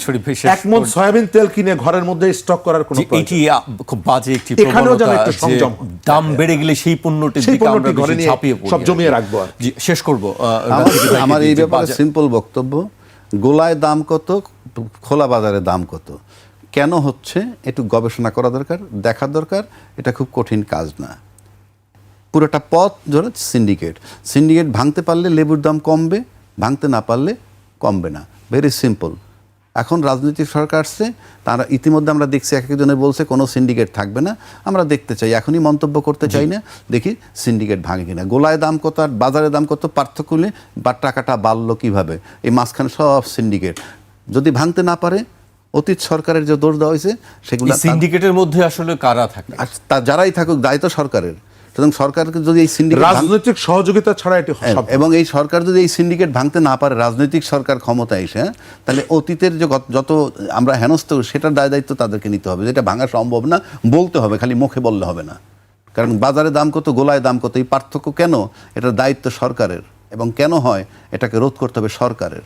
শরীফ ভাই, 1 মণ সয়াবিন তেল কিনে ঘরের মধ্যে স্টক করার কোনো প্রয়োজন এটি খুব বাজে একটি এখানেও যেন প্রবণতা একটু যে সংযম দাম বেড়ে গেলে সেই পণ্যটির সেই দিকে আমরা পণ্যটি ঘরে বেশি নিয়ে ঝাঁপিয়ে পড়ি সব আর কি। জমিয়ে রাখবো আর কি। জি, শেষ করব আমার এই ব্যাপারে সিম্পল বক্তব্য, গোলায় দাম কত, খোলা বাজারে দাম কত, কেন হচ্ছে একটু গবেষণা করা দরকার, দেখা দরকার। এটা খুব কঠিন কাজ না। পুরোটা পথ ধরে সিন্ডিকেট ভাঙতে পারলে লেবুর দাম কমবে, ভাঙতে না পারলে কমবে না। Very simple. এখন রাজনৈতিক সরকার আসছে, তারা ইতিমধ্যে আমরা দেখছি এক একজনে বলছে কোনো সিন্ডিকেট থাকবে না। আমরা দেখতে চাই, এখনই মন্তব্য করতে চাই না, দেখি সিন্ডিকেট ভাঙে কিনা। গোলায় দাম কত আর বাজারে দাম কত পার্থক্য নেই, বা টাকাটা বাড়লো কিভাবে, এই মাঝখানে সব সিন্ডিকেট। যদি ভাঙতে না পারে, অতীত সরকারের যে দোষ দেওয়া হয়েছে সেগুলো, সিন্ডিকেটের মধ্যে আসলে কারা থাকে? যারাই থাকুক দায়িত্ব সরকারের। সুতরাং সরকারকে যদি এই সিন্ডিকেট, রাজনৈতিক সহযোগিতা ছাড়া এটি সম্ভব না। এবং এই সরকার যদি এই সিন্ডিকেট ভাঙতে না পারে, রাজনৈতিক সরকার ক্ষমতায় এসে, তাহলে অতীতের যে যত আমরা হেনস্থ, সেটার দায়িত্ব তাদেরকে নিতে হবে। যেটা ভাঙা সম্ভব না, বলতে হবে, খালি মুখে বললে হবে না। কারণ বাজারে দাম কত, গোলায় দাম কত, এই পার্থক্য কেন, এটার দায়িত্ব সরকারের, এবং কেন হয় এটাকে রোধ করতে হবে সরকারের।